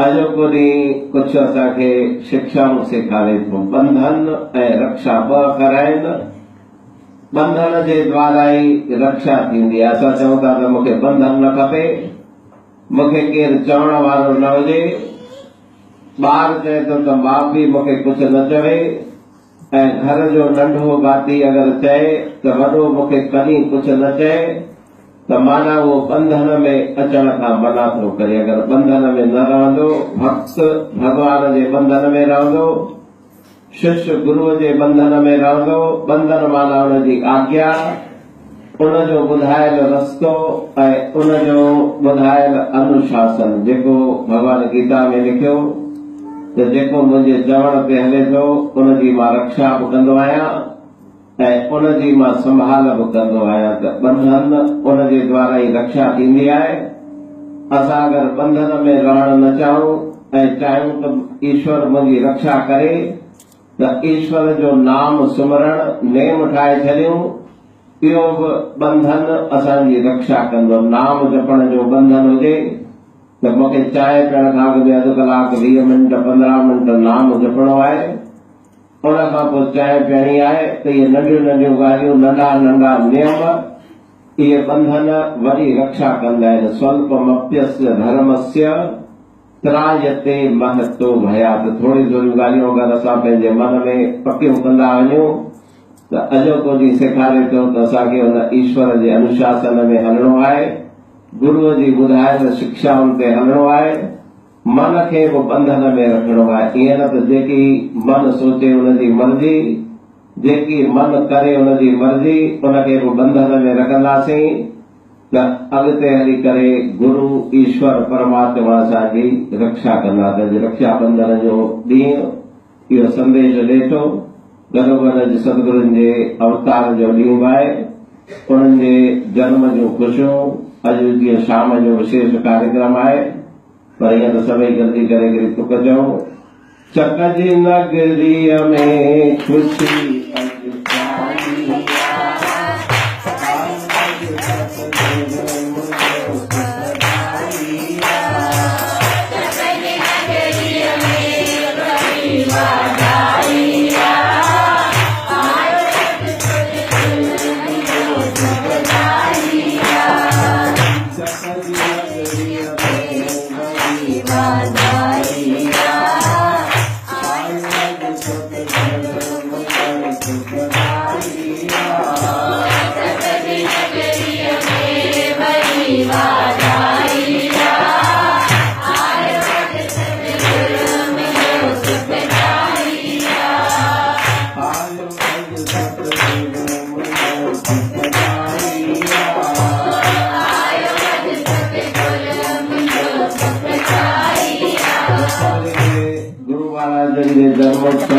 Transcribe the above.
अॼोको ॾींहुं कुझु असांखे शिक्षाऊं सेखारे थो। बंधन ऐं रक्षा ॿ कराइनि। बंधन जे द्वारा ई रक्षा थींदी आहे। असां चऊं था त मूंखे बंधन न खपे, मूंखे केरु चवण वारो न हुजे। ॿार चए थो त माउ पीउ मूंखे कुझु न चवे, ऐं घर जो नंढो भाती अगरि चए त वॾो मूंखे कॾहिं कुझु न चए, त माना उहो बंधन में अचण खां मना थो करे। अगरि बंधन में न रहंदो, भक्त भगवान जे बंधन में रहंदो, शिष्य गुरुअ जे बंधन में रहंदो। बंधन माना उनजी आज्ञा, उनजो ॿुधायल रस्तो ऐं उनजो ॿुधायल अनुशासन, जेको भगवान गीता में लिखियो त जेको मुंहिंजे चवण ते हले थो उनजी मां रक्षा बि कंदो आहियां ऐं उनजी मां संभाल बि कंदो आहियां। त बंधन उनजे द्वारा ई रक्षा थींदी आहे। असां अगरि बंधन में रहण न चाहियूं ऐं चाहियूं त ईश्वर मुंहिंजी रक्षा करे, त ईश्वर जो नाम सुमरण नेम ठाहे छॾियूं। इहो बि बंधन असांजी रक्षा कंदो। नाम जपण जो बंधन हुजे त मूंखे चांहि पीअण खां अॻु में अधु कलाक 20 मिंट 15 मिंट नाम जपणो आहे। उन खां पोइ चांहि पीअणी आहे। त इहे नंढियूं नंढियूं ॻाल्हियूं, नंढा नंढा नियम, इहे बंधन वॾी रक्षा कंदा आहिनि। स्वल्पमप्यस्य धर्मस्य त्रायते महतो भयात्। थोरी थोरियूं ॻाल्हियूं अगरि असां पंहिंजे मन में पकियूं कंदा वञूं त अॼोको ॾींहुं सेखारे थो त असांखे हुन ईश्वर जे अनुशासन में हलणो आहे, गुरुअ जी ॿुधायल शिक्षाउनि ते हलणो आहे, मन खे बि बंधन में रखणो आहे। ईअं न त जेकी मन सोचे उनजी मर्ज़ी, जेकी मन करे उनजी मर्ज़ी, उनखे बि बंधन में रखंदासीं त अॻिते हली करे गुरु ईश्वर परमात्मा असांजी रक्षा कंदा। त रक्षाबंधन जो ॾींहुं इहो संदेश ॾिए थो। गॾोगॾु सतगुरुनि जे अवतार जो ॾींहुं आहे। उन्हनि जे जन्म जूं ख़ुशियूं। अॼु जीअं शाम जो विशेष कार्यक्रम आहे, पर ईअं त सभई जल्दी करे हिकिड़ी तुक चऊं। चक जी नगरीअ में ख़ुशी गुरु महाराज जे जन्मोत्सव